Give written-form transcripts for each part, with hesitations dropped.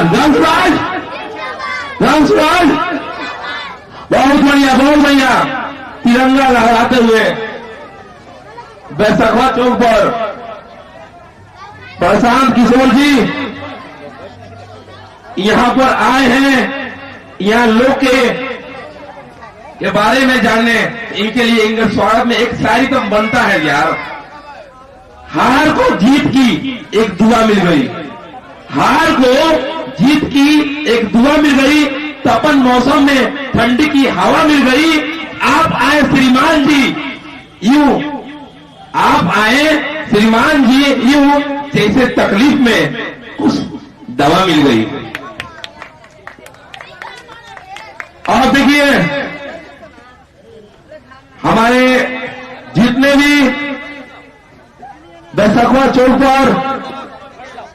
ग्राम स्वराज, ग्राम स्वराज, बहुत बढ़िया तिरंगा लहराते हुए बैसाखवा चौक पर प्रशांत किशोर जी यहां पर आए हैं। यहां लोग के बारे में जानने, इनके लिए इनके स्वागत में एक शायरी तो बनता है यार। हार को जीत की एक दुआ मिल गई, हार को जीत की एक दुआ मिल गई, तपन मौसम में ठंडी की हवा मिल गई। आप आए श्रीमान जी यूं, आप आए श्रीमान जी यूं जैसे तकलीफ में कुछ दवा मिल गई। और देखिए हमारे जितने भी बैसाखवा चौक पर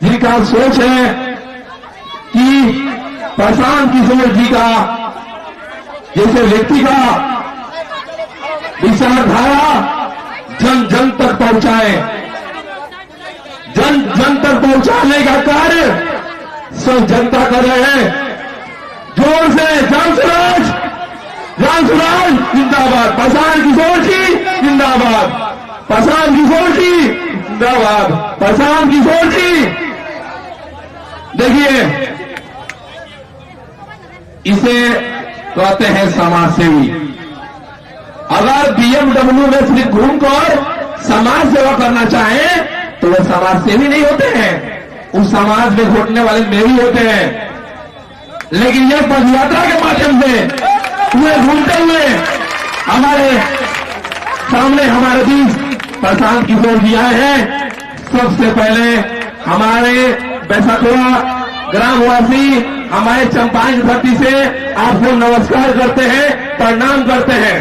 जिनका सोच है कि प्रशांत किशोर जी का जैसे व्यक्ति का विचारधारा जन जन तक पहुंचाए, जन जन तक पहुंचाने का कार्य सब जनता कर रहे हैं। जोर से ग्राम स्वराज, ग्राम स्वराज जिंदाबाद, प्रशांत किशोर जी जिंदाबाद, प्रशांत किशोर जी जिंदाबाद, प्रशांत किशोर जी। देखिए इसे कहते हैं समाज सेवी। अगर बीएमडब्ल्यू में सिर्फ घूमकर समाज सेवा करना चाहें तो वो समाज सेवी नहीं होते हैं, उस समाज में घुटने वाले मेरी होते हैं। लेकिन यह पदयात्रा के माध्यम से पूरे घूमते हुए हमारे सामने हमारे बीच प्रशांत किशोर जी आए हैं। सबसे पहले हमारे बैसाखवा ग्रामवासी हमारे चंपारण धरती से आपको नमस्कार करते हैं, प्रणाम करते हैं।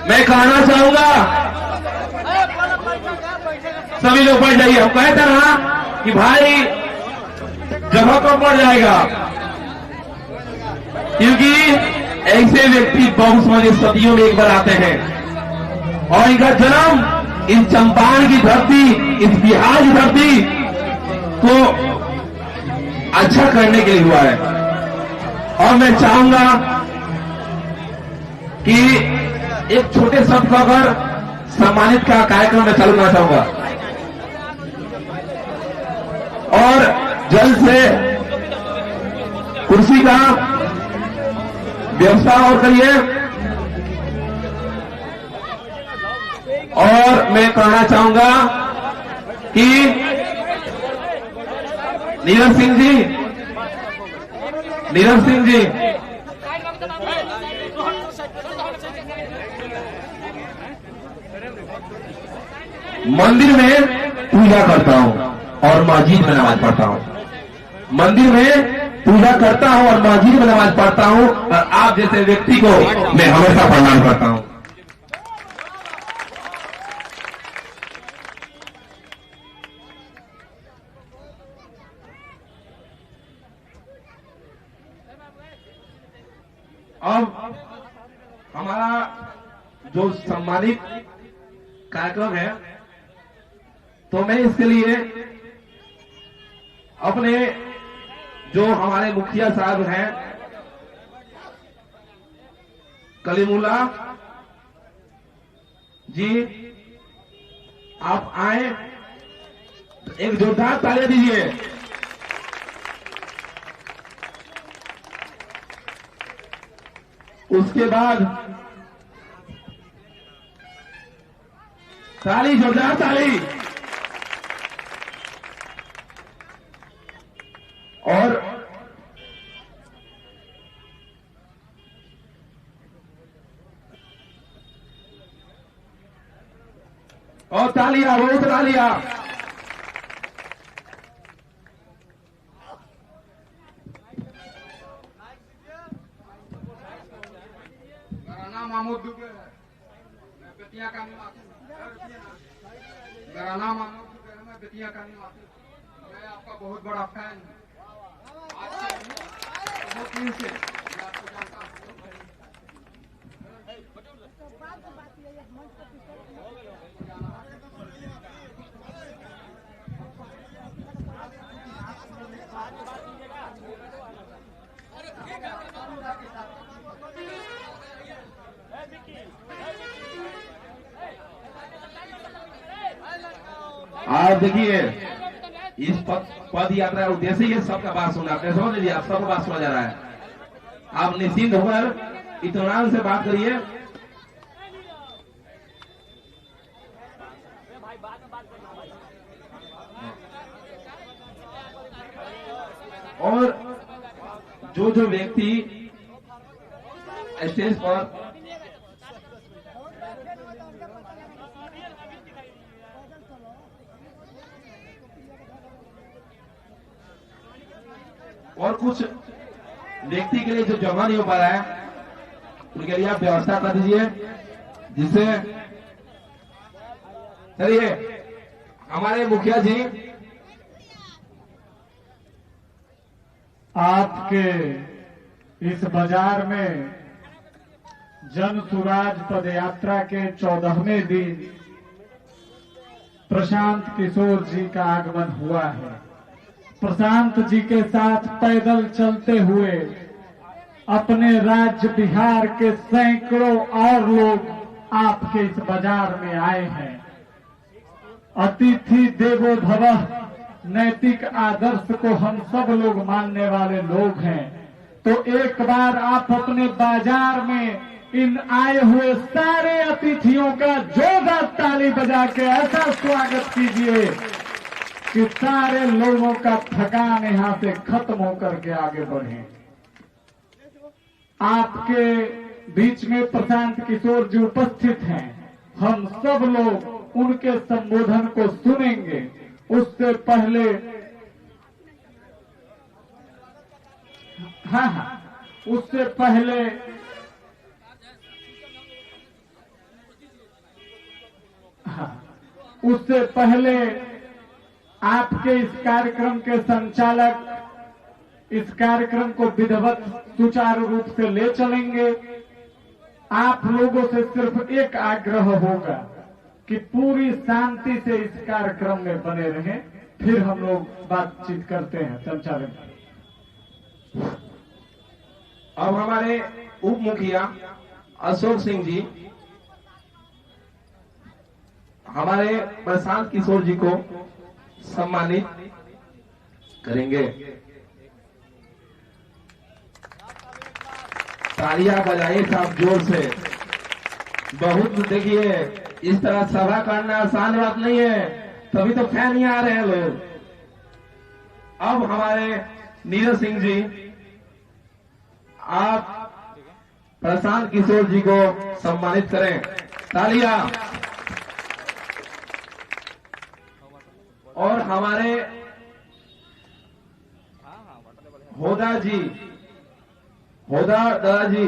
मैं कहना चाहूंगा सभी लोग बैठ जाइए। हम कहते रहा कि भाई जगह कम पड़ जाएगा, क्योंकि ऐसे व्यक्ति बहुत सारे सदियों में एक बार आते हैं और इनका जन्म इस चंपारण की धरती, इस बिहार की धरती को अच्छा करने के लिए हुआ है। और मैं चाहूंगा कि एक छोटे शब्द का अगर सम्मानित का कार्यक्रम में चालू करना चाहूंगा और जल्द से कुर्सी का व्यवस्था और करिए। और मैं कहना चाहूंगा कि नीरज सिंह जी, नीरज सिंह जी मंदिर में पूजा करता हूं और मस्जिद में नमाज पढ़ता हूं, मंदिर में पूजा करता हूं और मस्जिद में नमाज पढ़ता हूं, और आप जैसे व्यक्ति को मैं हमेशा प्रणाम करता हूं। अब हमारा जो सम्मानित कार्यक्रम है तो मैं इसके लिए अपने जो हमारे मुखिया साहब हैं कलीमुल्ला जी, आप आए तो एक जोरदार तालियां दीजिए। उसके बाद ताली, जोरदार ताली। और तालियां, बहुत तालियां। घराना मामूद दुबे मैं बेटियां का निवासी, घराना मामूद दुबे मैं बेटियां का निवासी। मैं आपका बहुत बड़ा फैन हूँ। आज से बहुत दिन से मैं आपको जानता हूँ। आप देखिए इस पद यात्रा का उद्देश्य ही सबका बात सुनना। आपने समझ लीजिए, आप सबका बात सुना जा रहा है। आप निश्चिंत होकर इत्मीनान से बात करिए। और जो व्यक्ति स्टेज पर और कुछ व्यक्ति के लिए जो जमा नहीं हो पा रहा है, उनके लिए आप व्यवस्था कर दीजिए, जिससे चलिए हमारे मुखिया जी आपके इस बाजार में जन सुराज पदयात्रा के 14वें दिन प्रशांत किशोर जी का आगमन हुआ है। प्रशांत जी के साथ पैदल चलते हुए अपने राज्य बिहार के सैकड़ों और लोग आपके इस बाजार में आए हैं। अतिथि देवो भवः नैतिक आदर्श को हम सब लोग मानने वाले लोग हैं। तो एक बार आप अपने बाजार में इन आए हुए सारे अतिथियों का जोरदार ताली बजा के ऐसा स्वागत कीजिए कि सारे लोगों का थकान यहां से खत्म होकर के आगे बढ़े। आपके बीच में प्रशांत किशोर जी उपस्थित हैं। हम सब लोग उनके संबोधन को सुनेंगे। उससे पहले उससे पहले उससे पहले आपके इस कार्यक्रम के संचालक इस कार्यक्रम को विधिवत सुचारू रूप से ले चलेंगे। आप लोगों से सिर्फ एक आग्रह होगा कि पूरी शांति से इस कार्यक्रम में बने रहें, फिर हम लोग बातचीत करते हैं संचालक। अब हमारे उप मुखिया अशोक सिंह जी हमारे प्रशांत किशोर जी को सम्मानित करेंगे। तालियां बजाइए साहब जोर से। बहुत देखिए, इस तरह सभा करना आसान बात नहीं है, तभी तो फैन ही आ रहे हैं लोग। अब हमारे नीरज सिंह जी, आप प्रशांत किशोर जी को सम्मानित करें। तालियां। और हमारे होदा दादाजी,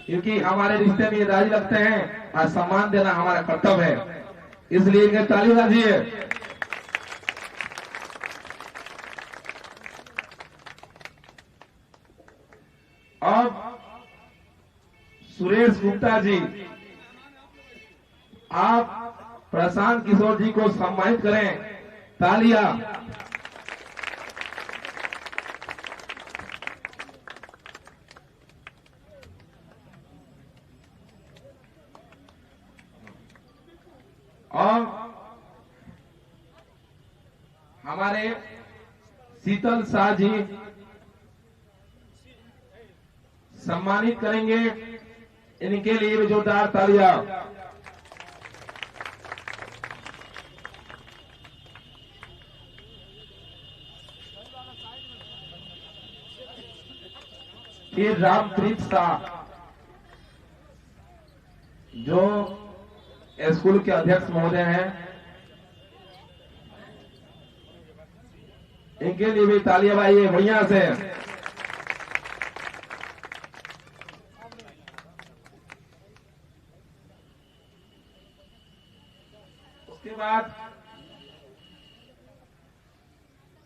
क्योंकि हमारे रिश्ते में ये दादाजी लगते हैं और सम्मान देना हमारा कर्तव्य है, इसलिए इनके ताली बजाइए। अब सुरेश गुप्ता जी, आप प्रशांत किशोर जी को सम्मानित करें। तालियां। और हमारे शीतल शाह जी सम्मानित करेंगे। इनके लिए भी जोरदार तालियां। फिर रामप्रीत शाह, जो स्कूल के अध्यक्ष महोदय हैं, इनके लिए भी तालियां बजाइए बढ़िया से। उसके बाद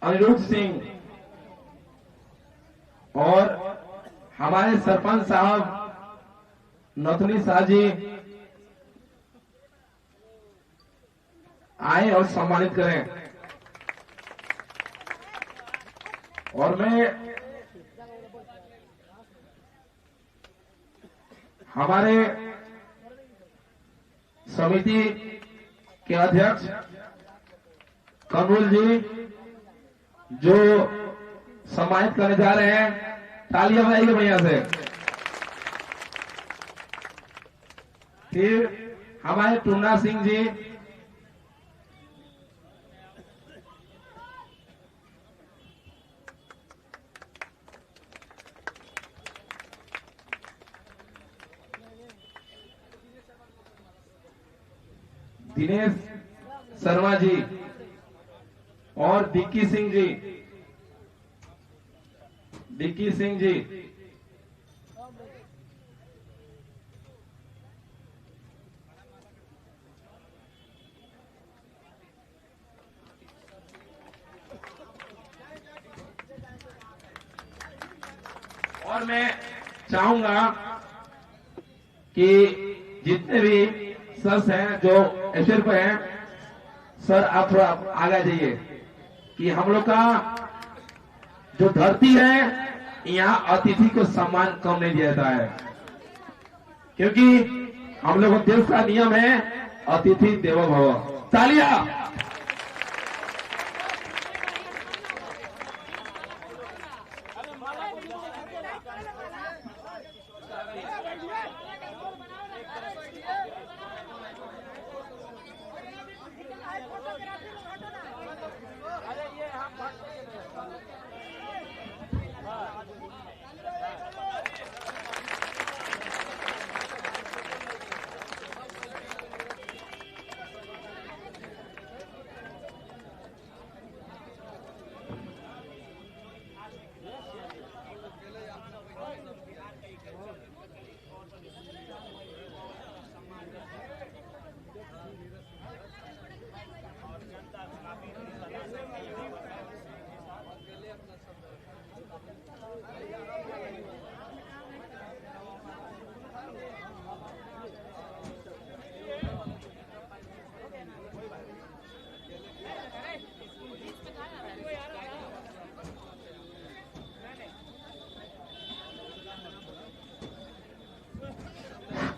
अनिरुद्ध सिंह और हमारे सरपंच साहब नथुनी शाह जी आए और सम्मानित करें। और मैं हमारे समिति के अध्यक्ष कमरुल जी जो सम्मानित करने जा रहे हैं, तालियां बजाइए बढ़िया से। फिर हमारे टूना सिंह जी, दिनेश शर्मा जी और डिक्की सिंह जी, और मैं चाहूंगा कि जितने भी सर हैं जो एशर पे हैं, सर आप थोड़ा आगे जाइए कि हम लोग का जो धरती है यहाँ अतिथि को सम्मान कम नहीं दिया जाता है, क्योंकि हम लोग देश का नियम है अतिथि देवो भव। तालियां।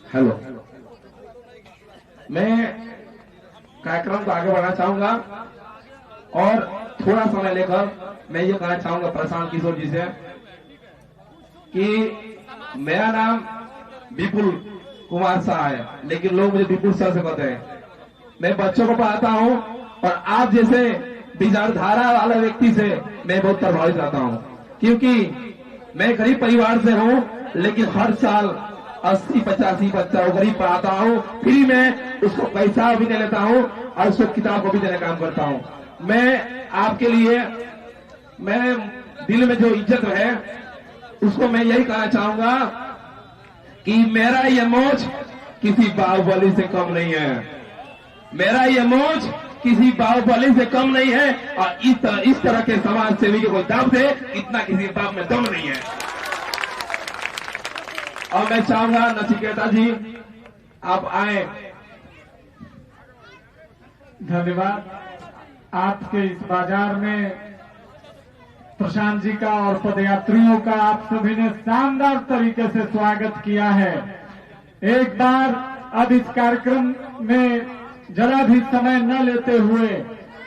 हेलो, मैं कार्यक्रम को आगे बढ़ाना चाहूंगा और थोड़ा समय लेकर मैं ये कहना चाहूंगा प्रशांत किशोर जी से कि मेरा नाम विपुल कुमार शाह है, लेकिन लोग मुझे विपुल सर से कहते हैं। मैं बच्चों को पढ़ाता हूं और आप जैसे विचारधारा वाले व्यक्ति से मैं बहुत प्रभावित रहता हूं, क्योंकि मैं गरीब परिवार से हूं, लेकिन हर साल 80-85 बच्चा गरीब पढ़ाता हूँ, फ्री में उसको पैसा भी दे लेता हूँ और उसको किताब को भी देने काम करता हूँ। मैं आपके लिए, मेरे दिल में जो इज्जत है उसको मैं यही कहना चाहूंगा कि मेरा ये मौज किसी बाहुबली से कम नहीं है, मेरा ये मौज किसी बाहुबली से कम नहीं है, और इस तरह के समाज सेवी के कोई दाम से इतना किसी बाप में दम नहीं है। और मैं चाहूंगा नचिकेता जी आप आए। धन्यवाद। आपके इस बाजार में प्रशांत जी का और पदयात्रियों का आप सभी ने शानदार तरीके से स्वागत किया है। एक बार अब इस कार्यक्रम में जरा भी समय न लेते हुए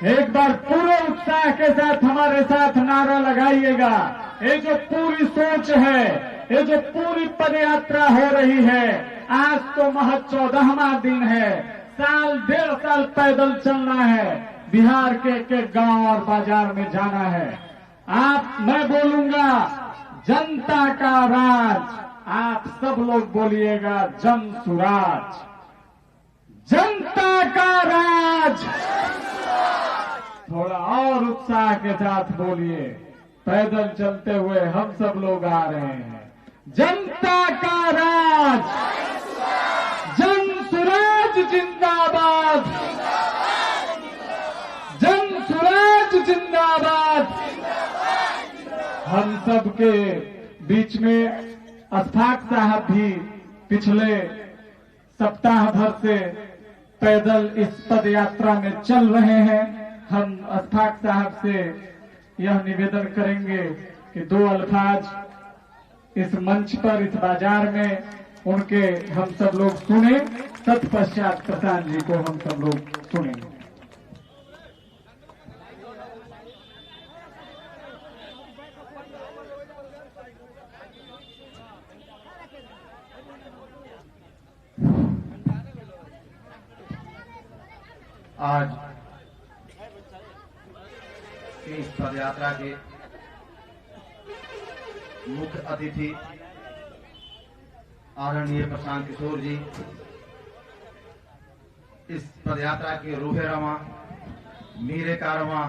एक बार पूरे उत्साह के साथ हमारे साथ नारा लगाइएगा। ये जो पूरी सोच है, ये जो पूरी पदयात्रा हो रही है, आज तो महज 14वां दिन है, साल 1.5 साल पैदल चलना है, बिहार के एक गांव और बाजार में जाना है। मैं बोलूंगा जनता का राज, आप सब लोग बोलिएगा जन सुराज, जनता का राज। थोड़ा और उत्साह के साथ बोलिए। पैदल चलते हुए हम सब लोग आ रहे हैं। जनता का राज, जन सुराज जिंदाबाद, जन सुराज जिंदाबाद। हम सब के बीच में अशफाक साहब भी पिछले सप्ताह भर से पैदल इस पद यात्रा में चल रहे हैं। हम अशफाक साहब से यह निवेदन करेंगे कि 2 अल्फाज इस मंच पर, इस बाजार में उनके हम सब लोग सुने, तत्पश्चात प्रधान जी को हम सब लोग सुनेंगे। आज इस पदयात्रा के मुख्य अतिथि आदरणीय प्रशांत किशोर जी, इस पदयात्रा के रूहे रवां, मीरे का रवां,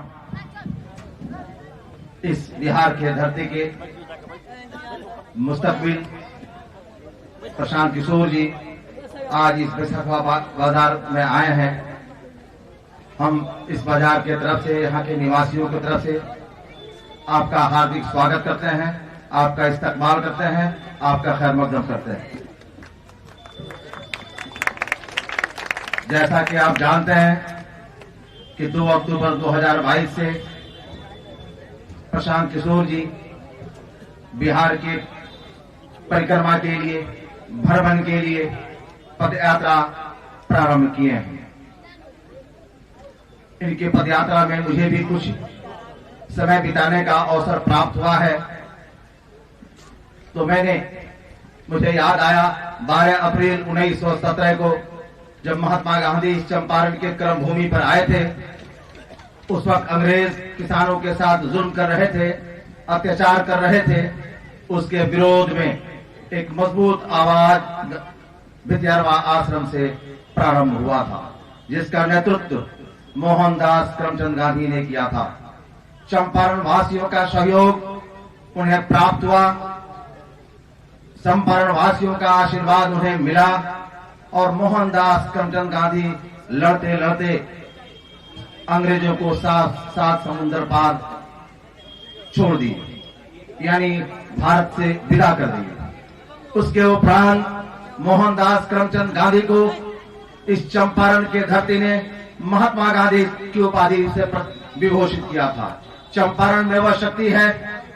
इस बिहार के धरती के मुस्तकबिल प्रशांत किशोर जी आज इस बैसाखा बाजार में आए हैं। हम इस बाजार के तरफ से, यहाँ के निवासियों की तरफ से आपका हार्दिक स्वागत करते हैं, आपका इस्तकबाल करते हैं, आपका खैर मकदम करते हैं। जैसा कि आप जानते हैं कि 2 अक्टूबर 2022 से प्रशांत किशोर जी बिहार के परिक्रमा के लिए, भ्रमण के लिए पदयात्रा प्रारंभ किए हैं। इनके पदयात्रा में मुझे भी कुछ समय बिताने का अवसर प्राप्त हुआ है, तो मुझे याद आया 12 अप्रैल 1917 को जब महात्मा गांधी चंपारण के कर्म भूमि पर आए थे। उस वक्त अंग्रेज किसानों के साथ जुल्म कर रहे थे, अत्याचार कर रहे थे। उसके विरोध में एक मजबूत आवाज विद्यारवा आश्रम से प्रारंभ हुआ था, जिसका नेतृत्व मोहनदास करमचंद गांधी ने किया था। चंपारण वासियों का सहयोग उन्हें प्राप्त हुआ, चंपारण वासियों का आशीर्वाद उन्हें मिला और मोहनदास करमचंद गांधी लड़ते लड़ते अंग्रेजों को सात समुद्र पार छोड़ दिए, यानी भारत से विदा कर दिए। उसके उपरांत मोहनदास करमचंद गांधी को इस चंपारण के धरती ने महात्मा गांधी की उपाधि से विभूषित किया था। चंपारण में वह शक्ति है,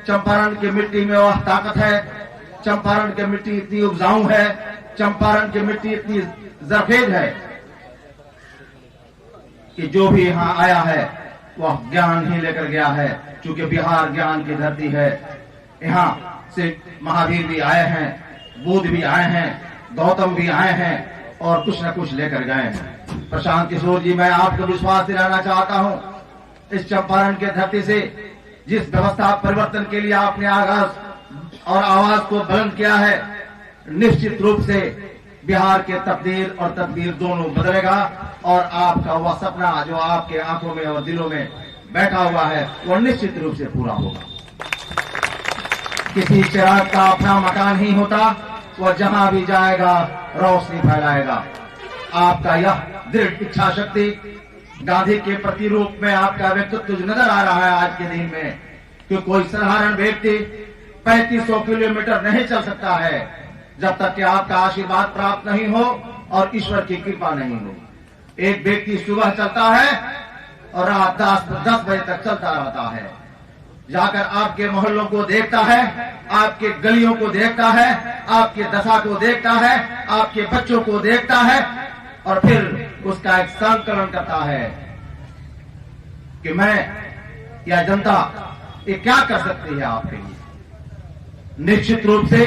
चंपारण की मिट्टी में वह ताकत है, चंपारण की मिट्टी इतनी उपजाऊ है, चंपारण की मिट्टी इतनी जरखेज है कि जो भी यहाँ आया है वह ज्ञान ही लेकर गया है। क्योंकि बिहार ज्ञान की धरती है। यहाँ से महावीर भी आए हैं, बुद्ध भी आए हैं, गौतम भी आए हैं और कुछ न कुछ लेकर गए हैं। प्रशांत किशोर जी, मैं आपको विश्वास दिलाना चाहता हूँ, इस चंपारण के धरती से जिस व्यवस्था परिवर्तन के लिए आपने आगाज और आवाज को बुलंद किया है, निश्चित रूप से बिहार के तकदीर और तकदीर दोनों बदलेगा और आपका वह सपना जो आपके आंखों में और दिलों में बैठा हुआ है वह निश्चित रूप से पूरा होगा। किसी चिराग का अपना मकान ही होता, वह जहां भी जाएगा रोशनी फैलाएगा। आपका यह दृढ़ इच्छा शक्ति, गांधी के प्रतिरूप में आपका व्यक्तित्व जो नजर आ रहा है आज के दिन में, कि कोई साधारण व्यक्ति 3500 किलोमीटर नहीं चल सकता है जब तक कि आपका आशीर्वाद प्राप्त नहीं हो और ईश्वर की कृपा नहीं हो। एक व्यक्ति सुबह चलता है और रात 10 बजे तक चलता रहता है, जाकर आपके मोहल्लों को देखता है, आपके गलियों को देखता है, आपके दशा को देखता है, आपके बच्चों को देखता है और फिर उसका एक संकलन करता है कि मैं या जनता ये क्या कर सकती है आपके लिए। निश्चित रूप से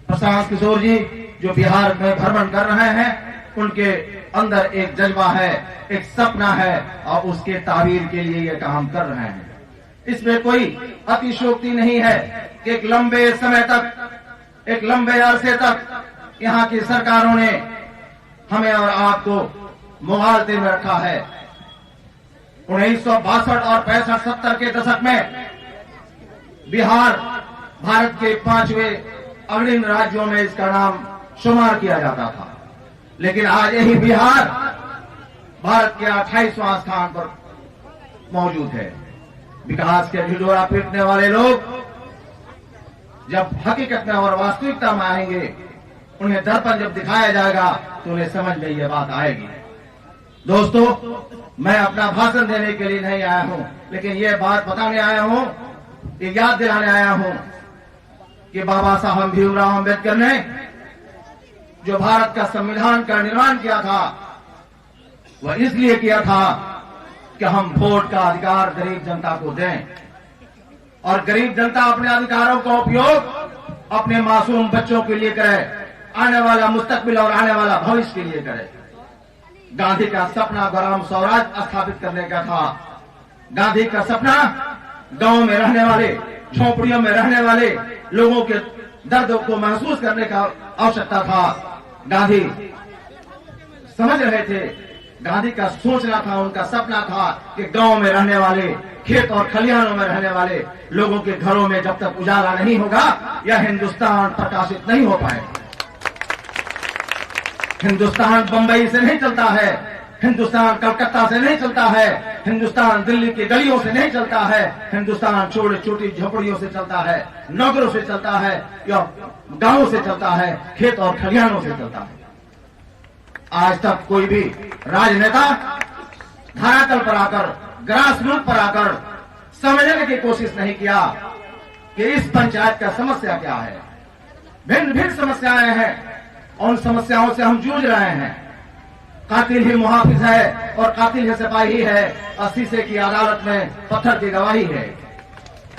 प्रशांत किशोर जी जो बिहार में भ्रमण कर रहे हैं, उनके अंदर एक जज्बा है, एक सपना है और उसके ताबीर के लिए ये काम कर रहे हैं। इसमें कोई अतिशयोक्ति नहीं है कि एक लंबे समय तक, एक लंबे अरसे तक यहाँ की सरकारों ने हमें और आपको मुगालते में रखा है। 1962 और 65-70 के दशक में बिहार भारत के 5वें अग्रणी राज्यों में इसका नाम शुमार किया जाता था, लेकिन आज यही बिहार भारत के 28वां स्थान पर मौजूद है। विकास के ढिढोरा पीटने वाले लोग जब हकीकत में और वास्तविकता में आएंगे, उन्हें दर्पण जब दिखाया जाएगा तो उन्हें समझ में यह बात आएगी। दोस्तों, मैं अपना भाषण देने के लिए नहीं आया हूं, लेकिन ये बात बताने आया हूं, ये याद दिलाने आया हूं कि बाबा साहब भीमराव अम्बेडकर ने जो भारत का संविधान का निर्माण किया था, वह इसलिए किया था कि हम वोट का अधिकार गरीब जनता को दें और गरीब जनता अपने अधिकारों का उपयोग अपने मासूम बच्चों के लिए करे, आने वाला मुस्तकबिल और आने वाला भविष्य के लिए करे। गांधी का सपना ग्राम स्वराज स्थापित करने का था। गांधी का सपना गांव में रहने वाले, झोपड़ियों में रहने वाले लोगों के दर्द को महसूस करने का आवश्यकता था। गांधी समझ रहे थे, गांधी का सोचना था, उनका सपना था कि गांव में रहने वाले, खेत और खलिहानों में रहने वाले लोगों के घरों में जब तक उजाला नहीं होगा, यह हिंदुस्तान प्रकाशित नहीं हो पाएगा। हिंदुस्तान बंबई से नहीं चलता है, हिंदुस्तान कलकत्ता से नहीं चलता है, हिंदुस्तान दिल्ली की गलियों से नहीं चलता है, हिंदुस्तान छोटी छोटी झोपड़ियों से चलता है, नगरों से चलता है या गांवों से चलता है, खेत और खलिहानों से चलता है। आज तक कोई भी राजनेता धरातल पर आकर, ग्रास रूट पर आकर समझने की कोशिश नहीं किया कि इस पंचायत का समस्या क्या है। भिन्न भिन्न समस्याएं हैं, उन समस्याओं से हम जूझ रहे हैं। कातिल ही मुहाफिज है और कातिल ही सिपाही है और शीशे की अदालत में पत्थर की गवाही है।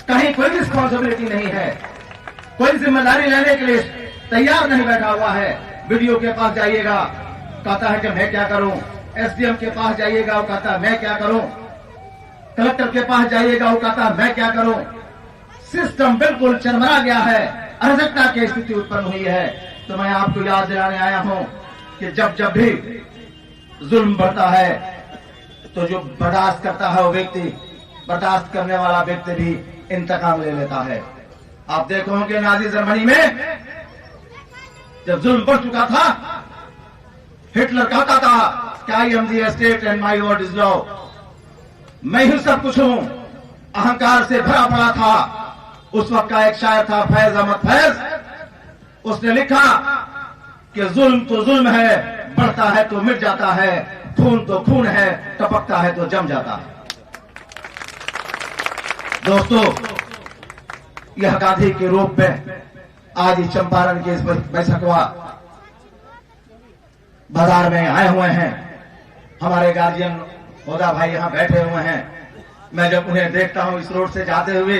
कहीं कोई रिस्पॉन्सिबिलिटी नहीं है, कोई जिम्मेदारी लेने के लिए तैयार नहीं बैठा हुआ है। वीडियो के पास जाइएगा, कहता है कि मैं क्या करूं। एसडीएम के पास जाइएगा, वो कहता है मैं क्या करूं। कलेक्टर के पास जाइएगा, वो कहता है मैं क्या करूं। सिस्टम बिल्कुल चरमरा गया है, अराजकता की स्थिति उत्पन्न हुई है। तो मैं आपको याद दिलाने आया हूं कि जब जब भी जुल्म बढ़ता है तो जो बर्दाश्त करता है वो व्यक्ति, बर्दाश्त करने वाला व्यक्ति भी इंतकाम ले लेता है। आप देखोगे नाजी जर्मनी में जब जुल्म बढ़ चुका था, हिटलर कहता था कि I am the state and my word is law. मैं ही सब कुछ हूं, अहंकार से भरा पड़ा था। उस वक्त का एक शायर था फैज अहमद फैज, उसने लिखा कि जुल्म तो जुल्म है, बढ़ता है तो मिट जाता है, खून तो खून है, टपकता है तो जम जाता है। दोस्तों, यह गांधी के रूप में आज ही चंपारण के इस बैठकवा बाजार में आए हुए हैं। हमारे गार्जियन होदा भाई यहां बैठे हुए हैं। मैं जब उन्हें देखता हूं इस रोड से जाते हुए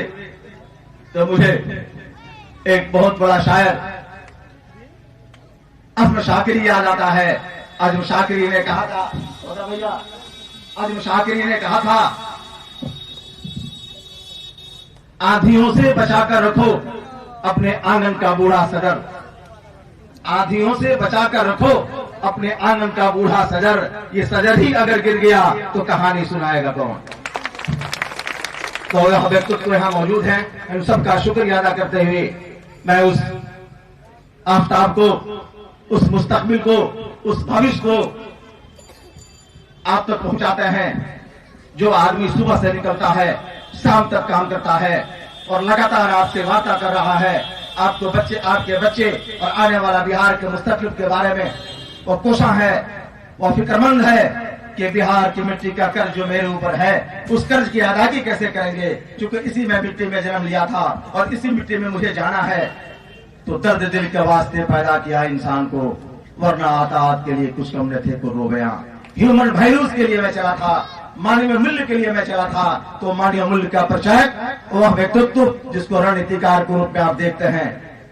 तो मुझे एक बहुत बड़ा शायर अज़्म शाकिरी याद आता है। अज़्म शाकिरी ने कहा था, भैया, अज़्म शाकिरी ने कहा था, आंधियों से बचाकर रखो अपने आंगन का बूढ़ा सदर। आंधियों से बचाकर रखो अपने आंगन का बूढ़ा सदर। ये सदर ही अगर गिर गया तो कहानी सुनाएगा कौन। तो यह व्यक्तित्व यहां मौजूद हैं, इन सबका शुक्रिया अदा करते हुए मैं उस आफ्ताब को, उस मुस्तकबिल को, उस भविष्य को आप तक पहुंचाते हैं। जो आदमी सुबह से निकलता है, शाम तक काम करता है और लगातार आपसे वार्ता कर रहा है, आपको बच्चे, आपके बच्चे और आने वाला बिहार के मुस्तकबिल के बारे में वो कोशा है, वो फिक्रमंद है कि बिहार की मिट्टी का कर्ज जो मेरे ऊपर है, उस कर्ज की अदायगी कैसे करेंगे। क्योंकि इसी में मिट्टी में जन्म लिया था और इसी मिट्टी में मुझे जाना है। तो दर्द दिल के वास्ते पैदा किया इंसान को, वरना आतात के लिए कुछ कम न थे को रो गया। ह्यूमन वैल्यूज के लिए मैं चला था, मानवीय मूल्य के लिए मैं चला था। तो मानवीय मूल्य का प्रचारक वह व्यक्तित्व जिसको रणनीतिकार के रूप में आप देखते हैं,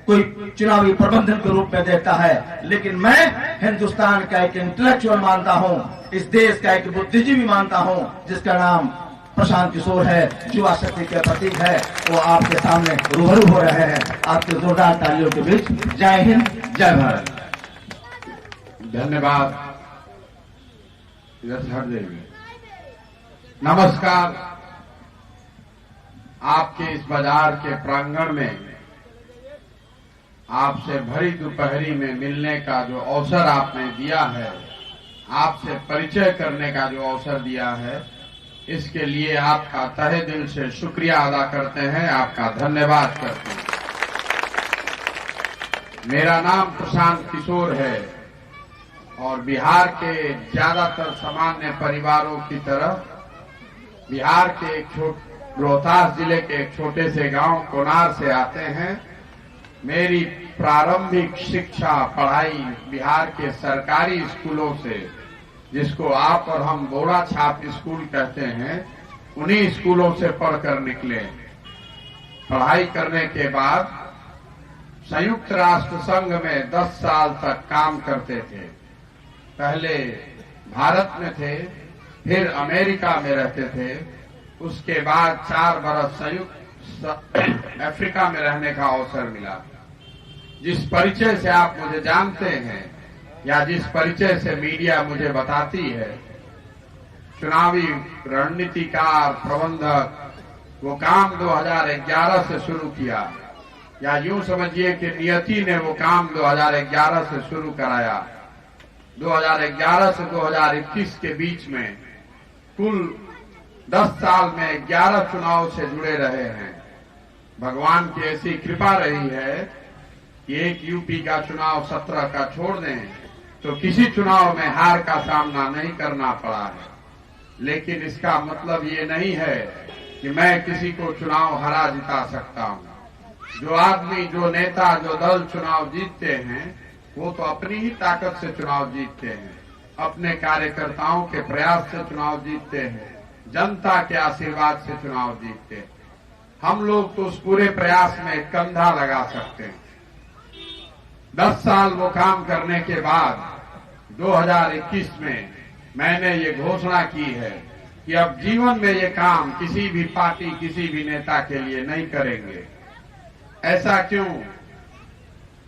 कोई चुनावी प्रबंधन के रूप में देखता है, लेकिन मैं हिंदुस्तान का एक इंटेलेक्चुअल मानता हूं, इस देश का एक बुद्धिजीवी मानता हूं, जिसका नाम प्रशांत किशोर है, युवा शक्ति के प्रतीक है। वो आपके सामने रूबरू हो रहे हैं, आपके जोरदार तालियों के बीच। जय हिंद, जय भारत। धन्यवाद। हट देवी। नमस्कार। आपके इस बाजार के प्रांगण में आपसे भरी दोपहरी में मिलने का जो अवसर आपने दिया है, आपसे परिचय करने का जो अवसर दिया है, इसके लिए आपका तहे दिल से शुक्रिया अदा करते हैं, आपका धन्यवाद करते हैं। मेरा नाम प्रशांत किशोर है और बिहार के ज्यादातर सामान्य परिवारों की तरह बिहार के रोहतास जिले के एक छोटे से गांव कोनार से आते हैं। मेरी प्रारंभिक शिक्षा पढ़ाई बिहार के सरकारी स्कूलों से, जिसको आप और हम बोरा छाप स्कूल कहते हैं, उन्हीं स्कूलों से पढ़कर निकले। पढ़ाई करने के बाद संयुक्त राष्ट्र संघ में 10 साल तक काम करते थे। पहले भारत में थे, फिर अमेरिका में रहते थे, उसके बाद 4 बरस संयुक्त अफ्रीका में रहने का अवसर मिला। जिस परिचय से आप मुझे जानते हैं या जिस परिचय से मीडिया मुझे बताती है, चुनावी रणनीतिकार प्रबंधक, वो काम 2011 से शुरू किया, या यूं समझिए कि नियति ने वो काम 2011 से शुरू कराया। 2011 से 2021 के बीच में कुल 10 साल में 11 चुनाव से जुड़े रहे हैं। भगवान की ऐसी कृपा रही है कि एक यूपी का चुनाव 17 का छोड़ दें तो किसी चुनाव में हार का सामना नहीं करना पड़ा है। लेकिन इसका मतलब ये नहीं है कि मैं किसी को चुनाव हरा जिता सकता हूं। जो आदमी, जो नेता, जो दल चुनाव जीतते हैं, वो तो अपनी ही ताकत से चुनाव जीतते हैं, अपने कार्यकर्ताओं के प्रयास से चुनाव जीतते हैं, जनता के आशीर्वाद से चुनाव जीतते हैं। हम लोग तो उस पूरे प्रयास में कंधा लगा सकते हैं। 10 साल वो काम करने के बाद 2021 में मैंने ये घोषणा की है कि अब जीवन में ये काम किसी भी पार्टी, किसी भी नेता के लिए नहीं करेंगे। ऐसा क्यों?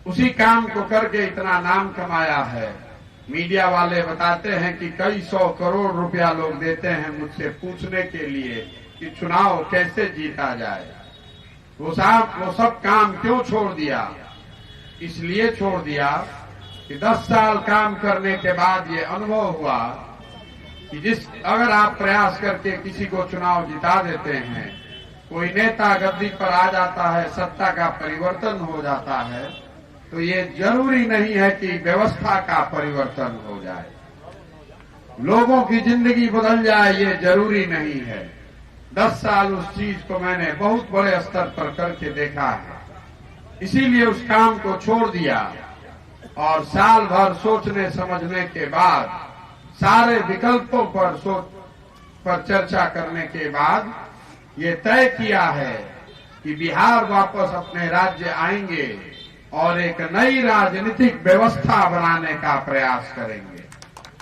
उसी काम को करके इतना नाम कमाया है। मीडिया वाले बताते हैं कि कई 100 करोड़ रुपया लोग देते हैं मुझसे पूछने के लिए कि चुनाव कैसे जीता जाए। वो सब काम क्यों छोड़ दिया? इसलिए छोड़ दिया कि 10 साल काम करने के बाद ये अनुभव हुआ कि अगर आप प्रयास करके किसी को चुनाव जिता देते हैं, कोई नेता गद्दी पर आ जाता है, सत्ता का परिवर्तन हो जाता है, तो ये जरूरी नहीं है कि व्यवस्था का परिवर्तन हो जाए, लोगों की जिंदगी बदल जाए, ये जरूरी नहीं है। 10 साल उस चीज को मैंने बहुत बड़े स्तर पर करके देखा है, इसीलिए उस काम को छोड़ दिया और साल भर सोचने समझने के बाद, सारे विकल्पों पर चर्चा करने के बाद ये तय किया है कि बिहार वापस अपने राज्य आएंगे और एक नई राजनीतिक व्यवस्था बनाने का प्रयास करेंगे।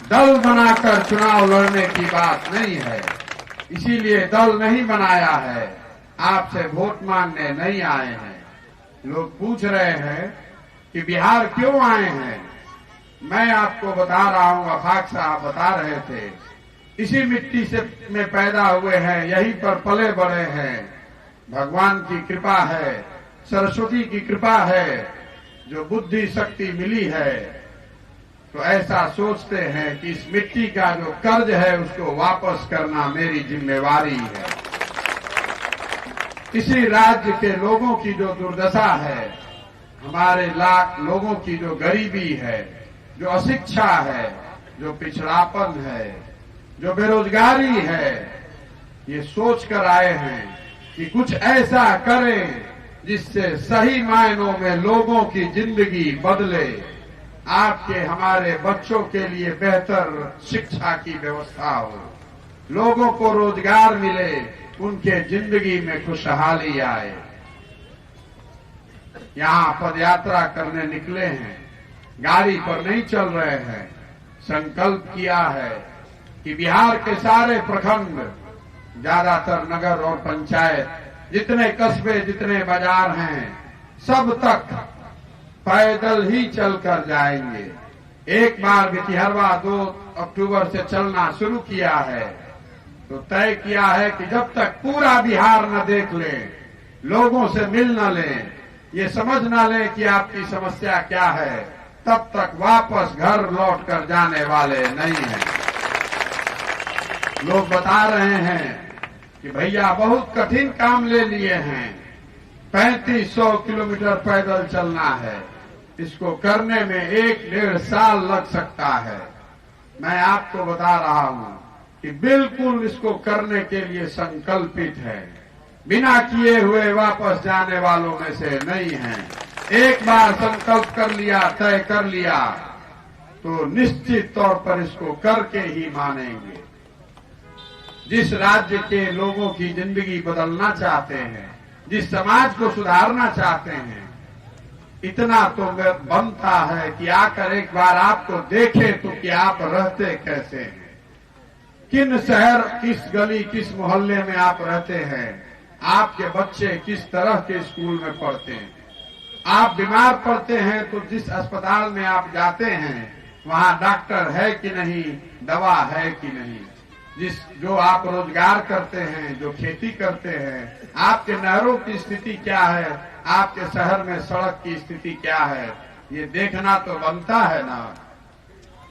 दल बनाकर चुनाव लड़ने की बात नहीं है, इसीलिए दल नहीं बनाया है, आपसे वोट मांगने नहीं आए हैं। लोग पूछ रहे हैं कि बिहार क्यों आए हैं। मैं आपको बता रहा हूं, आफाक साहब बता रहे थे, इसी मिट्टी से में पैदा हुए हैं, यहीं पर पले बड़े हैं। भगवान की कृपा है, सरस्वती की कृपा है, जो बुद्धि शक्ति मिली है, तो ऐसा सोचते हैं कि इस मिट्टी का जो कर्ज है उसको वापस करना मेरी जिम्मेवारी है। इसी राज्य के लोगों की जो दुर्दशा है, हमारे लाख लोगों की जो गरीबी है, जो अशिक्षा है, जो पिछड़ापन है, जो बेरोजगारी है, ये सोच कर आए हैं कि कुछ ऐसा करें जिससे सही मायनों में लोगों की जिंदगी बदले, आपके हमारे बच्चों के लिए बेहतर शिक्षा की व्यवस्था हो, लोगों को रोजगार मिले, उनके जिंदगी में खुशहाली आए। यहाँ पदयात्रा करने निकले हैं, गाड़ी पर नहीं चल रहे हैं। संकल्प किया है कि बिहार के सारे प्रखंड, ज्यादातर नगर और पंचायत, जितने कस्बे, जितने बाजार हैं, सब तक पैदल ही चलकर जाएंगे। एक बार भितिहरवा 2 अक्टूबर से चलना शुरू किया है, तो तय किया है कि जब तक पूरा बिहार न देख लें, लोगों से मिल न लें, ये समझ न लें कि आपकी समस्या क्या है, तब तक वापस घर लौट कर जाने वाले नहीं हैं। लोग बता रहे हैं कि भैया बहुत कठिन काम ले लिए हैं, 3500 किलोमीटर पैदल चलना है। इसको करने में 1-1.5 साल लग सकता है। मैं आपको बता रहा हूं कि बिल्कुल इसको करने के लिए संकल्पित है, बिना किए हुए वापस जाने वालों में से नहीं है। एक बार संकल्प कर लिया, तय कर लिया, तो निश्चित तौर पर इसको करके ही मानेंगे। जिस राज्य के लोगों की जिंदगी बदलना चाहते हैं, जिस समाज को सुधारना चाहते हैं, इतना तो बनता है कि आकर एक बार आपको देखे तो कि आप रहते कैसे हैं, किन शहर, किस गली, किस मोहल्ले में आप रहते हैं, आपके बच्चे किस तरह के स्कूल में पढ़ते हैं। आप बीमार पड़ते हैं तो जिस अस्पताल में आप जाते हैं वहां डॉक्टर है कि नहीं, दवा है कि नहीं। जो आप रोजगार करते हैं, जो खेती करते हैं, आपके नहरों की स्थिति क्या है, आपके शहर में सड़क की स्थिति क्या है, ये देखना तो बनता है ना।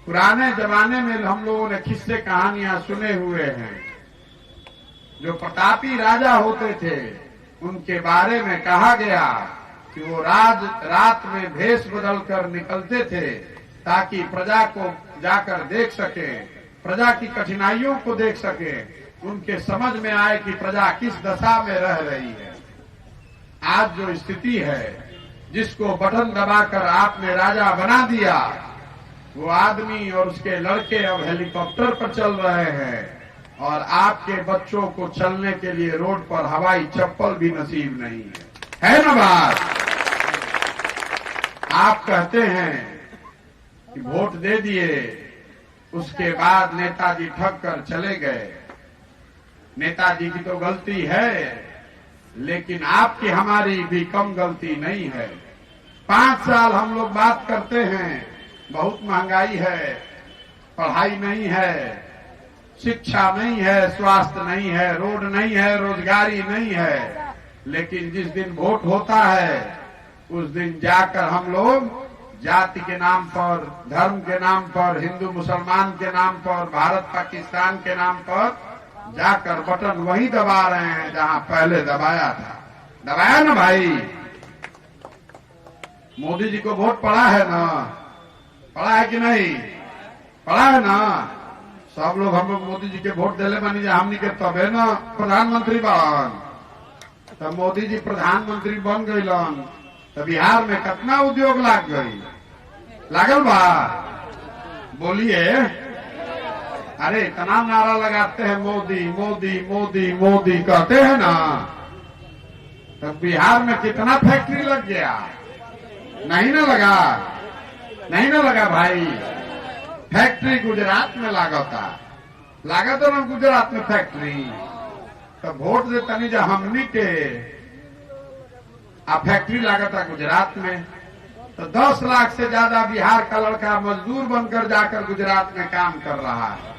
पुराने जमाने में हम लोगों ने किस्से कहानियां सुने हुए हैं। जो प्रतापी राजा होते थे उनके बारे में कहा गया कि वो रात में भेष बदलकर निकलते थे ताकि प्रजा को जाकर देख सके, प्रजा की कठिनाइयों को देख सके, उनके समझ में आए कि प्रजा किस दशा में रह रही है। आज जो स्थिति है, जिसको बटन दबाकर आपने राजा बना दिया, वो आदमी और उसके लड़के अब हेलीकॉप्टर पर चल रहे हैं और आपके बच्चों को चलने के लिए रोड पर हवाई चप्पल भी नसीब नहीं है ना बात। आप कहते हैं कि वोट दे दिए, उसके बाद नेताजी ठग कर चले गए। नेताजी की तो गलती है, लेकिन आपकी हमारी भी कम गलती नहीं है। 5 साल हम लोग बात करते हैं, बहुत महंगाई है, पढ़ाई नहीं है, शिक्षा नहीं है, स्वास्थ्य नहीं है, रोड नहीं है, रोजगारी नहीं है। लेकिन जिस दिन वोट होता है उस दिन जाकर हम लोग जाति के नाम पर, धर्म के नाम पर, हिंदू मुसलमान के नाम पर, भारत पाकिस्तान के नाम पर जाकर बटन वही दबा रहे हैं जहां पहले दबाया था। दबाया ना भाई। मोदी जी को वोट पड़ा है ना, पड़ा है कि नहीं, पड़ा है ना। सब लोग हम लोग मोदी जी के वोट दिले बनी हमनी के, तबे ना प्रधानमंत्री बन। तब मोदी जी प्रधानमंत्री बन गईलन तो बिहार में कितना उद्योग लाग गई, लागल बा। बोलिए, अरे इतना नारा लगाते हैं मोदी मोदी मोदी मोदी कहते हैं ना, तब बिहार में कितना फैक्ट्री लग गया, नहीं ना लगा, नहीं ना लगा भाई। फैक्ट्री गुजरात में लागता ना गुजरात में फैक्ट्री। तो वोट दे तनी जा हमनी के, आ फैक्ट्री लागता गुजरात में। तो 10 लाख से ज्यादा बिहार का लड़का मजदूर बनकर जाकर गुजरात में काम कर रहा है।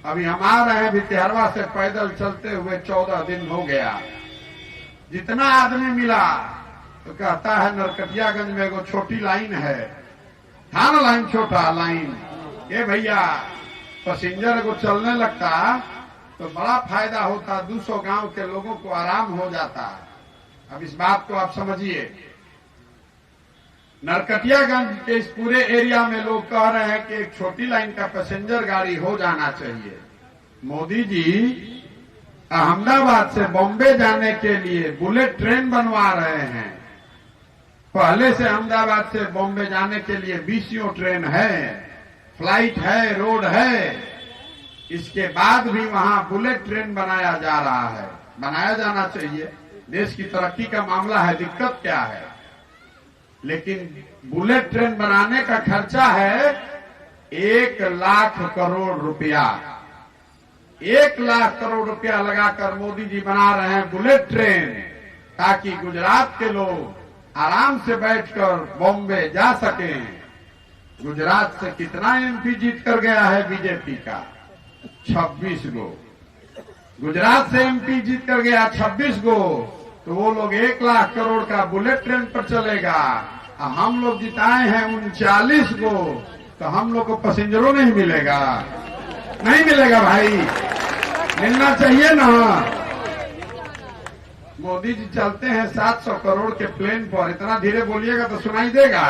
अभी हम आ रहे हैं भितिहरवा से पैदल चलते हुए 14 दिन हो गया। जितना आदमी मिला तो कहता है नरकटियागंज में एगो छोटी लाइन है, था ना लाइन, छोटा लाइन। ये भैया पैसेंजर को चलने लगता तो बड़ा फायदा होता, 200 गांव के लोगों को आराम हो जाता। अब इस बात को आप समझिए। नरकटियागंज के इस पूरे एरिया में लोग कह रहे हैं कि एक छोटी लाइन का पैसेंजर गाड़ी हो जाना चाहिए। मोदी जी अहमदाबाद से बॉम्बे जाने के लिए बुलेट ट्रेन बनवा रहे हैं। पहले से अहमदाबाद से बॉम्बे जाने के लिए 20 ट्रेन है, फ्लाइट है, रोड है। इसके बाद भी वहां बुलेट ट्रेन बनाया जा रहा है, बनाया जाना चाहिए। देश की तरक्की का मामला है, दिक्कत क्या है। लेकिन बुलेट ट्रेन बनाने का खर्चा है 1 लाख करोड़ रुपया। 1 लाख करोड़ रुपया लगाकर मोदी जी बना रहे हैं बुलेट ट्रेन, ताकि गुजरात के लोग आराम से बैठकर बॉम्बे जा सकें। गुजरात से कितना एमपी जीत कर गया है बीजेपी का? 26 गो। गुजरात से एमपी जीत कर गया 26 गो। तो वो लोग 1 लाख करोड़ का बुलेट ट्रेन पर चलेगा। हम लोग जिताए हैं 39 गो, तो हम लोग को पैसेंजरों नहीं मिलेगा, नहीं मिलेगा भाई, मिलना चाहिए ना। मोदी जी चलते हैं 700 करोड़ के प्लेन पर, इतना धीरे बोलिएगा तो सुनाई देगा।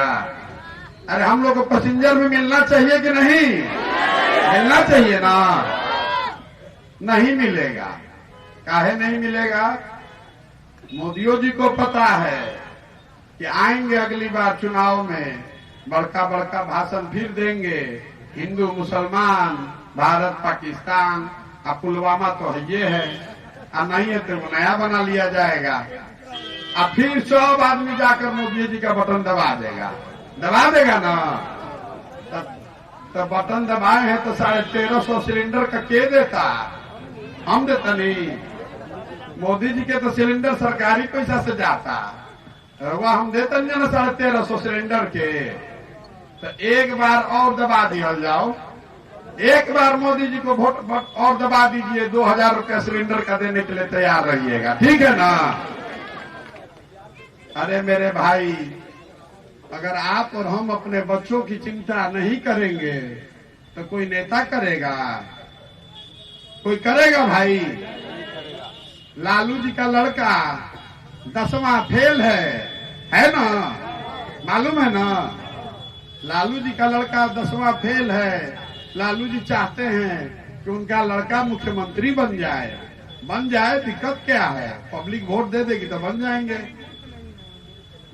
अरे हम लोग को पैसेंजर भी मिलना चाहिए कि नहीं? मिलना चाहिए ना। नहीं मिलेगा। काहे नहीं मिलेगा? मोदियों जी को पता है कि आएंगे अगली बार चुनाव में, बड़का बड़का भाषण फिर देंगे, हिंदू मुसलमान, भारत पाकिस्तान, अब पुलवामा तो ये है, अब नहीं है तो नया बना लिया जाएगा। अब फिर सब आदमी जाकर मोदी जी का बटन दबा देगा ना। तो बटन दबाए हैं तो 1350 सिलेंडर का के देता? हम देता नहीं। मोदी जी के तो सिलेंडर सरकारी पैसा से जाता, वह हम देते नहीं ना 1350 सिलेंडर के। तो एक बार और दबा दिया जाओ, एक बार मोदी जी को वोट और दबा दीजिए, 2000 रुपया सिलेंडर का देने के लिए तैयार रहिएगा, ठीक है ना? अरे मेरे भाई, अगर आप और हम अपने बच्चों की चिंता नहीं करेंगे तो कोई नेता करेगा? कोई करेगा भाई? लालू जी का लड़का 10वां फेल है ना? मालूम है ना? लालू जी का लड़का 10वां फेल है। लालू जी चाहते हैं कि उनका लड़का मुख्यमंत्री बन जाए। दिक्कत क्या है? पब्लिक वोट दे देगी तो बन जाएंगे।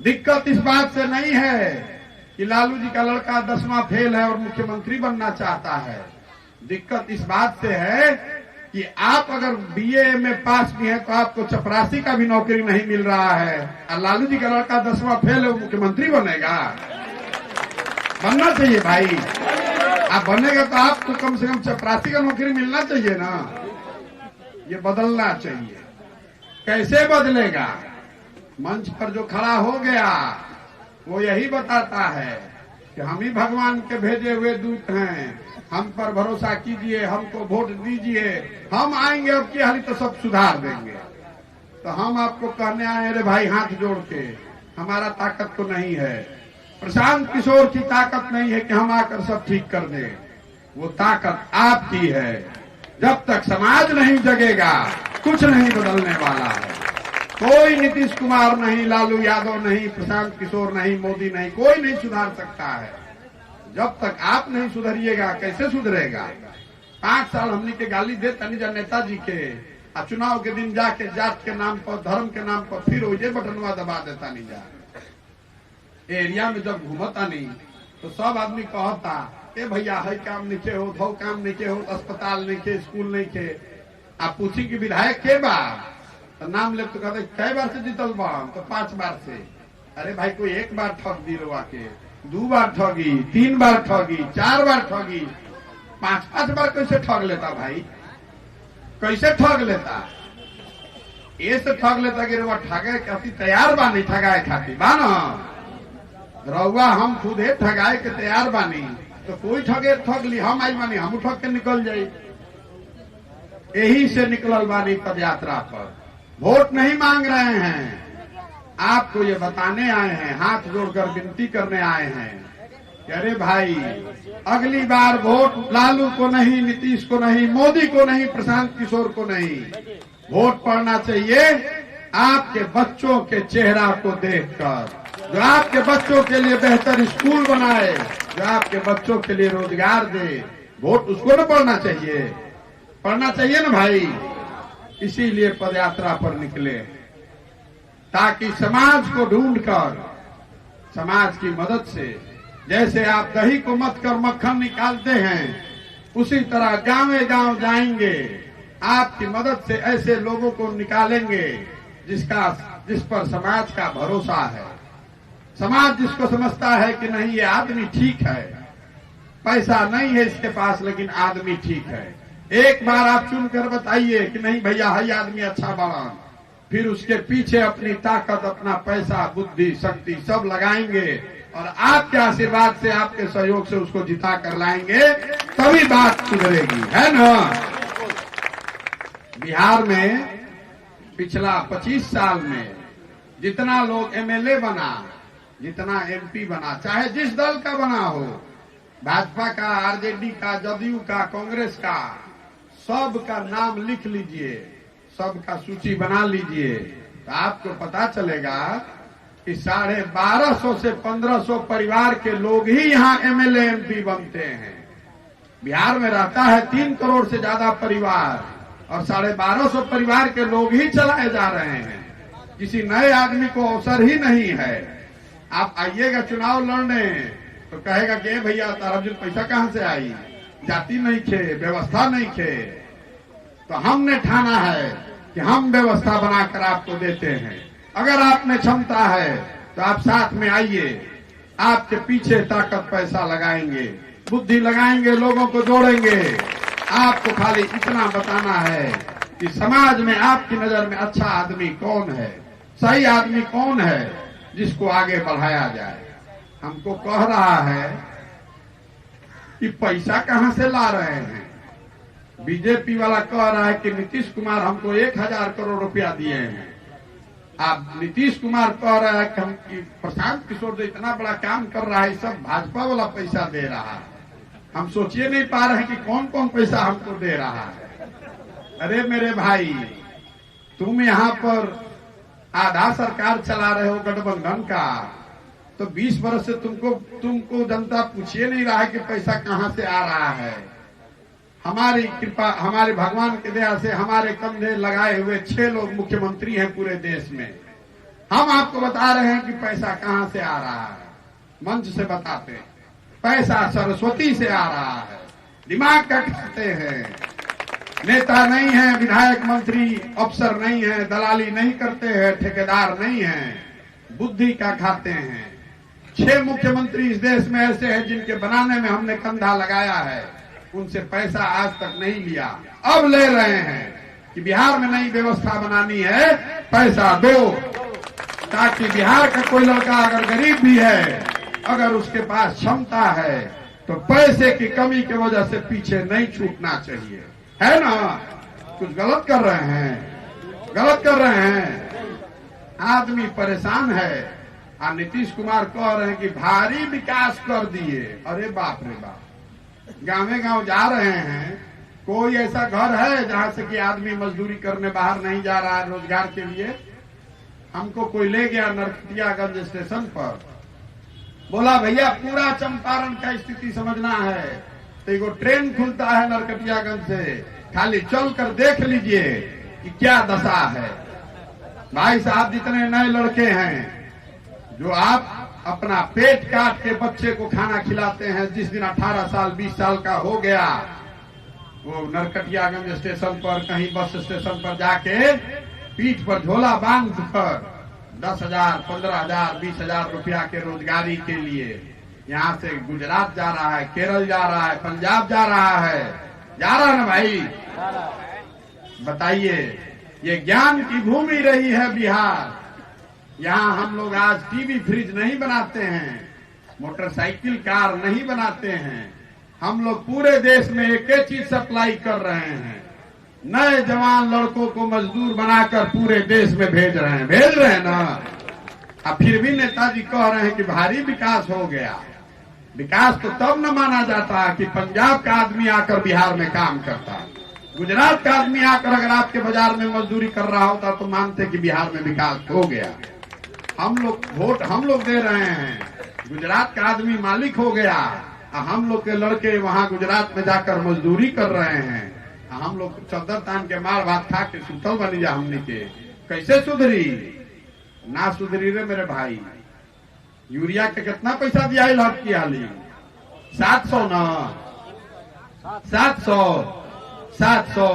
दिक्कत इस बात से नहीं है कि लालू जी का लड़का 10वां फेल है और मुख्यमंत्री बनना चाहता है। दिक्कत इस बात से है कि आप अगर बीए में पास भी हैं तो आपको चपरासी का भी नौकरी नहीं मिल रहा है, और लालू जी का लड़का 10वां फेल है, वो मुख्यमंत्री बनेगा? बनना चाहिए भाई। आप बनेगा तो आपको कम से कम चपरासी का नौकरी मिलना चाहिए ना। ये बदलना चाहिए। कैसे बदलेगा? मंच पर जो खड़ा हो गया वो यही बताता है कि हम ही भगवान के भेजे हुए दूत हैं, हम पर भरोसा कीजिए, हमको वोट दीजिए, हम आएंगे अब की हाली तो सब सुधार देंगे। तो हम आपको कहने आए रे भाई, हाथ जोड़ के, हमारा ताकत तो नहीं है, प्रशांत किशोर की ताकत नहीं है कि हम आकर सब ठीक कर दें। वो ताकत आपकी है। जब तक समाज नहीं जगेगा कुछ नहीं बदलने वाला है। कोई नीतीश कुमार नहीं, लालू यादव नहीं, प्रशांत किशोर नहीं, मोदी नहीं, कोई नहीं सुधार सकता है। जब तक आप नहीं सुधरिएगा कैसे सुधरेगा? 5 साल हमने के गाली दे तनी जा नेताजी के, और चुनाव के दिन जाके जात के नाम पर, धर्म के नाम पर फिर वही बटनवा दबा देता नहीं जा। एरिया में जब घूमता नहीं तो सब आदमी कहता, ए भैया है काम नहीं के हो, धो काम नहीं के हो, अस्पताल नहीं के, स्कूल नहीं के। आप पूछी कि विधायक के बार तो नाम ले तो कहते कई बार से जीतल बा? तो 5 बार से। अरे भाई, कोई 1 बार ठग दी रवा के, 2 बार ठगी, 3 बार ठगी, 4 बार ठगी, 5-5 बार कैसे ठग लेता भाई? कैसे ठग लेता? ऐसे ठग लेता कि रवा ठगे खाती तैयार बानी, ठगाए खाती बाना रउआ हम खुदे ठगाए के तैयार बानी, तो कोई ठगे ठग ली, हम आई बानी, हम ठग के निकल जाई। यही से निकलल बानी पद यात्रा पर। वोट नहीं मांग रहे हैं, आपको ये बताने आए हैं, हाथ जोड़कर विनती करने आए हैं कि अरे भाई, अगली बार वोट लालू को नहीं, नीतीश को नहीं, मोदी को नहीं, प्रशांत किशोर को नहीं, वोट पड़ना चाहिए आपके बच्चों के चेहरा को देखकर, जो आपके बच्चों के लिए बेहतर स्कूल बनाए, जो आपके बच्चों के लिए रोजगार दे। वोट उसको न पड़ना चाहिए? पढ़ना चाहिए ना भाई। इसीलिए पदयात्रा पर निकले, ताकि समाज को ढूंढकर, समाज की मदद से, जैसे आप दही को मथ कर मक्खन निकालते हैं, उसी तरह गांवे गांव जाएंगे, आपकी मदद से ऐसे लोगों को निकालेंगे जिस पर समाज का भरोसा है। समाज जिसको समझता है कि नहीं, ये आदमी ठीक है, पैसा नहीं है इसके पास लेकिन आदमी ठीक है। एक बार आप चुनकर बताइए कि नहीं भैया, है आदमी अच्छा बड़ा, फिर उसके पीछे अपनी ताकत, अपना पैसा, बुद्धि, शक्ति सब लगाएंगे और आपके आशीर्वाद से, आपके सहयोग से उसको जिता कर लाएंगे, तभी बात सुधरेगी, है ना? बिहार में पिछला 25 साल में जितना लोग एमएलए बना, जितना एमपी बना, चाहे जिस दल का बना हो, भाजपा का, आरजेडी का, जदयू का, कांग्रेस का, सब का नाम लिख लीजिए, सबका सूची बना लीजिए। तो आपको पता चलेगा कि 1250 से 1500 परिवार के लोग ही यहाँ एमएलए एमपी बनते हैं। बिहार में रहता है 3 करोड़ से ज्यादा परिवार और 1250 परिवार के लोग ही चलाए जा रहे हैं। किसी नए आदमी को अवसर ही नहीं है। आप आइएगा चुनाव लड़ने तो कहेगा कि भैया तारा जी पैसा कहां से आई, जाति नहीं खे, व्यवस्था नहीं खे। तो हमने ठाना है कि हम व्यवस्था बनाकर आपको देते हैं। अगर आप में क्षमता है तो आप साथ में आइए, आपके पीछे ताकत पैसा लगाएंगे, बुद्धि लगाएंगे, लोगों को जोड़ेंगे। आपको खाली इतना बताना है कि समाज में आपकी नजर में अच्छा आदमी कौन है, सही आदमी कौन है, जिसको आगे बढ़ाया जाए। हमको कह रहा है कि पैसा कहां से ला रहे हैं। बीजेपी वाला कह रहा है कि नीतीश कुमार हमको 1000 करोड़ रुपया दिए हैं। आप नीतीश कुमार कह रहा है कि हम प्रशांत किशोर जो इतना बड़ा काम कर रहा है, सब भाजपा वाला पैसा दे रहा है। हम सोचिए नहीं पा रहे हैं कि कौन कौन पैसा हमको दे रहा है। अरे मेरे भाई, तुम यहाँ पर आधा सरकार चला रहे हो गठबंधन का, तो 20 वर्ष से तुमको जनता पूछिए नहीं रहा है कि पैसा कहां से आ रहा है। हमारी कृपा, हमारे भगवान की दया से हमारे कंधे लगाए हुए 6 लोग मुख्यमंत्री हैं पूरे देश में। हम आपको बता रहे हैं कि पैसा कहां से आ रहा है। मंच से बताते हैं पैसा सरस्वती से आ रहा है। दिमाग का खाते हैं, नेता नहीं है, विधायक मंत्री अफसर नहीं है, दलाली नहीं करते हैं, ठेकेदार नहीं है, बुद्धि का खाते हैं। 6 मुख्यमंत्री इस देश में ऐसे हैं जिनके बनाने में हमने कंधा लगाया है, उनसे पैसा आज तक नहीं लिया। अब ले रहे हैं कि बिहार में नई व्यवस्था बनानी है, पैसा दो, ताकि बिहार का कोई लड़का अगर गरीब भी है, अगर उसके पास क्षमता है, तो पैसे की कमी की वजह से पीछे नहीं छूटना चाहिए। है ना? कुछ गलत कर रहे हैं, गलत कर रहे हैं। आदमी परेशान है। नीतीश कुमार कह रहे हैं कि भारी विकास कर दिए। अरे बाप रे बाप, गांवे गांव जा रहे हैं, कोई ऐसा घर है जहां से कि आदमी मजदूरी करने बाहर नहीं जा रहा है रोजगार के लिए। हमको कोई ले गया नरकटियागंज स्टेशन पर, बोला भैया पूरा चंपारण का स्थिति समझना है, तो एगो ट्रेन खुलता है नरकटियागंज से, खाली चल कर देख लीजिए कि क्या दशा है। भाई साहब, जितने नए लड़के हैं जो आप अपना पेट काट के बच्चे को खाना खिलाते हैं, जिस दिन 18 साल 20 साल का हो गया, वो नरकटियागंज स्टेशन पर कहीं बस स्टेशन पर जाके पीठ पर झोला बांध कर 10,000, 15,000, 20,000 रुपया के रोजगारी के लिए यहाँ से गुजरात जा रहा है, केरल जा रहा है, पंजाब जा रहा है ना भाई? बताइए, ये ज्ञान की भूमि रही है बिहार। यहाँ हम लोग आज टीवी फ्रिज नहीं बनाते हैं, मोटरसाइकिल कार नहीं बनाते हैं। हम लोग पूरे देश में एक ही चीज सप्लाई कर रहे हैं, नए जवान लड़कों को मजदूर बनाकर पूरे देश में भेज रहे हैं ना। अब फिर भी नेताजी कह रहे हैं कि भारी विकास हो गया। विकास तो तब न माना जाता है कि पंजाब का आदमी आकर बिहार में काम करता, गुजरात का आदमी आकर अगर आपके बाजार में मजदूरी कर रहा होता तो मानते कि बिहार में विकास हो गया। हम लोग वोट हम लोग दे रहे हैं, गुजरात का आदमी मालिक हो गया, हम लोग के लड़के वहां गुजरात में जाकर मजदूरी कर रहे हैं। हम लोग चद्दर तान के मार भात खा के सुतल बनी जा। हमने के कैसे सुधरी? ना सुधरी रे मेरे भाई। यूरिया के कितना पैसा दिया है की हाली? 700 ना, 700,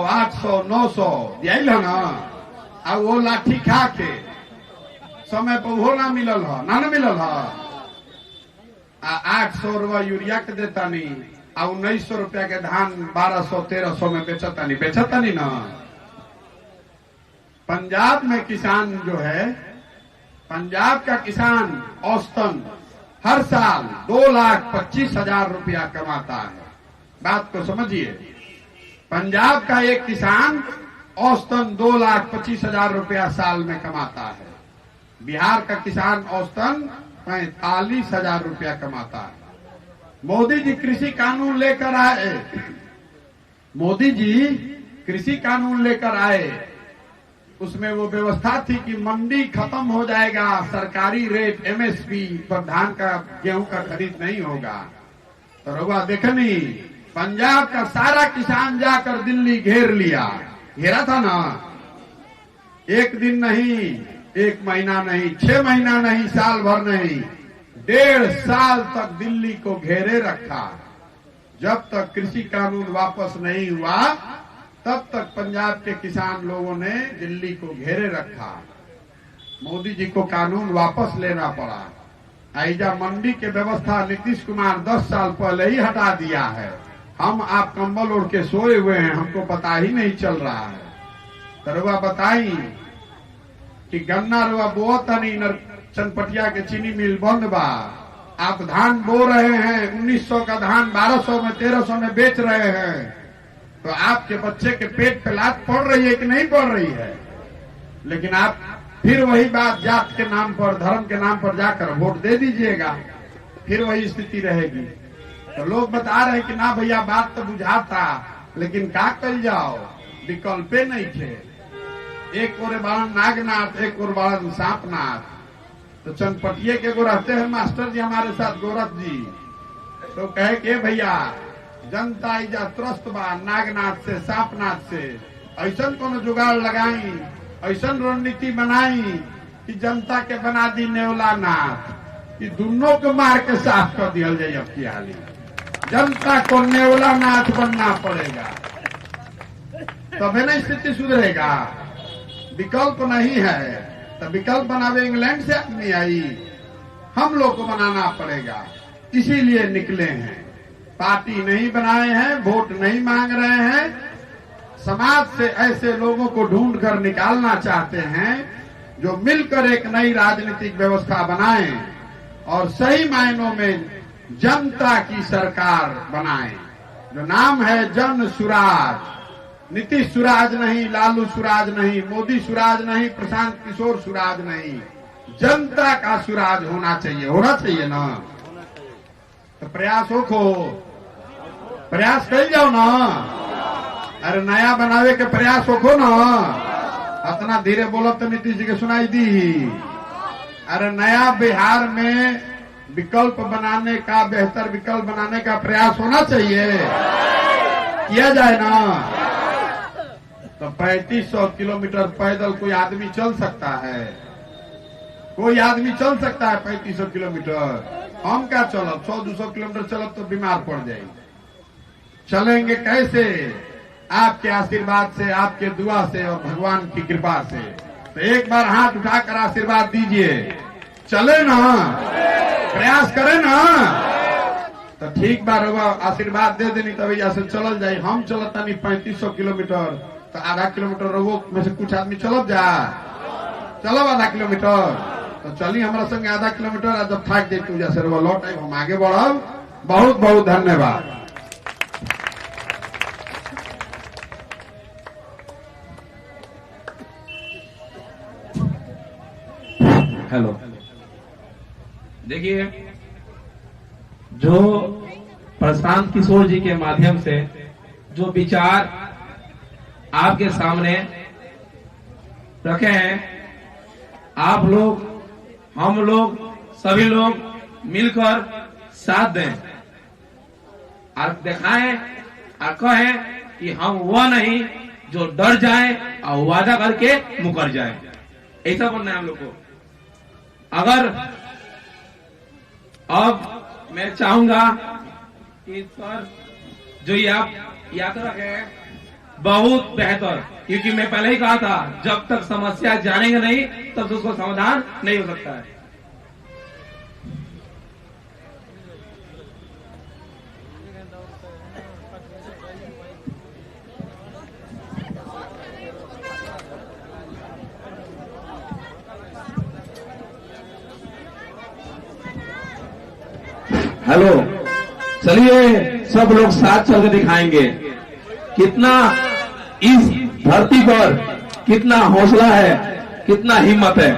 800, 900 दिया ना। अब वो लाठी खा के समय पर वो ना मिलल है, ना मिलल है। 800 रुपया यूरिया के देता नहीं, 1900 रुपया के धान 1200, 1300 में बेचता नहीं ना। पंजाब में किसान जो है, पंजाब का किसान औसतन हर साल 2,25,000 रुपया कमाता है। बात को समझिए, पंजाब का एक किसान औसतन 2,25,000 रुपया साल में कमाता है। बिहार का किसान औसतन 45,000 रुपया कमाता है। मोदी जी कृषि कानून लेकर आए, मोदी जी कृषि कानून लेकर आए, उसमें वो व्यवस्था थी कि मंडी खत्म हो जाएगा, सरकारी रेट एमएसपी पर धान का गेहूं का खरीद नहीं होगा। तो रउआ देखनी पंजाब का सारा किसान जाकर दिल्ली घेर लिया, घेरा था ना, एक दिन नहीं, एक महीना नहीं, 6 महीना नहीं, साल भर नहीं, 1.5 साल तक दिल्ली को घेरे रखा। जब तक कृषि कानून वापस नहीं हुआ तब तक पंजाब के किसान लोगों ने दिल्ली को घेरे रखा। मोदी जी को कानून वापस लेना पड़ा। ऐजा मंडी के व्यवस्था नीतीश कुमार 10 साल पहले ही हटा दिया है। हम आप कंबल ओढ़ के सोए हुए हैं, हमको पता ही नहीं चल रहा है। तो रुआ बताई कि गन्ना रुआ बोता नहीं, चनपटिया के चीनी मिल बंद बा, आप धान बो रहे हैं, 1900 का धान 1200 में 1300 में बेच रहे हैं, तो आपके बच्चे के पेट पे लात पड़ रही है कि नहीं पड़ रही है? लेकिन आप फिर वही बात, जात के नाम पर, धर्म के नाम पर जाकर वोट दे दीजिएगा, फिर वही स्थिति रहेगी। तो लोग बता रहे कि ना भैया बात तो बुझाता, लेकिन क्या कर जाओ, विकल्पे नहीं थे। एक ओर बालन नागनाथ, एक ओर बालन सांपनाथ। तो चनपटिए के गो रहते हैं मास्टर जी हमारे साथ, गोरख जी, तो कहे के भैया जनता इजा त्रस्त बा नागनाथ से, सांपनाथ से, ऐसा कोनो जुगाड़ लगाई, ऐसा रणनीति बनाई कि जनता के बना दी नेवला नाथ, कि दोनों को मार के साफ कर दिया जाए। अब की हाली जनता को नेवला नाथ बनना पड़ेगा, तभी ना स्थिति सुधरेगा। विकल्प नहीं है, तो विकल्प बनावे इंग्लैंड से आदमी आई, हम लोग को बनाना पड़ेगा। इसीलिए निकले हैं, पार्टी नहीं बनाए हैं, वोट नहीं मांग रहे हैं, समाज से ऐसे लोगों को ढूंढ कर निकालना चाहते हैं जो मिलकर एक नई राजनीतिक व्यवस्था बनाएं और सही मायनों में जनता की सरकार बनाएं, जो नाम है जन सुराज। नीतीश सुराज नहीं, लालू सुराज नहीं, मोदी सुराज नहीं, प्रशांत किशोर सुराज नहीं, जनता का सुराज होना चाहिए, होना चाहिए ना। तो प्रयास हो, प्रयास कर जाओ ना, अरे नया बनावे के प्रयास हो ना। इतना धीरे बोलो तो नीतीश जी के सुनाई दी। अरे नया बिहार में विकल्प बनाने का, बेहतर विकल्प बनाने का प्रयास होना चाहिए, किया जाए ना। तो 3500 किलोमीटर पैदल कोई आदमी चल सकता है? कोई आदमी चल सकता है 3500 किलोमीटर? हम क्या चलब, 100-200 किलोमीटर चलब तो बीमार पड़ जाएंगे। चलेंगे कैसे? आपके आशीर्वाद से, आपके दुआ से और भगवान की कृपा से। तो एक बार हाथ उठाकर आशीर्वाद दीजिए, चले ना, प्रयास करें ना। तो ठीक बार होगा, आशीर्वाद दे देनी तभी जैसे चल जाए। हम चलता नहीं 3500 किलोमीटर, तो आधा किलोमीटर रहो में से कुछ आदमी चलब जा, चलब आधा किलोमीटर, तो चली हमारा संग आधा किलोमीटर। जब थक जाए तू जैसे रहो लौट आए, हम आगे बढ़ब। बहुत बहुत धन्यवाद। हेलो, देखिए, जो प्रशांत किशोर जी के माध्यम से जो विचार आपके सामने रखे हैं, आप लोग, हम लोग, सभी लोग मिलकर साथ दें और दिखाएं और कहें कि हम वह नहीं जो डर जाए और वादा करके मुकर जाए। ऐसा बनना है हम लोग को। अगर अब मैं चाहूंगा कि सर जो ये आप यात्रा है बहुत बेहतर, क्योंकि मैं पहले ही कहा था जब तक समस्या जानेंगे नहीं तब तक उसको समाधान नहीं हो सकता है। हेलो, चलिए सब लोग साथ चल के दिखाएंगे कितना इस धरती पर कितना हौसला है, कितना हिम्मत है।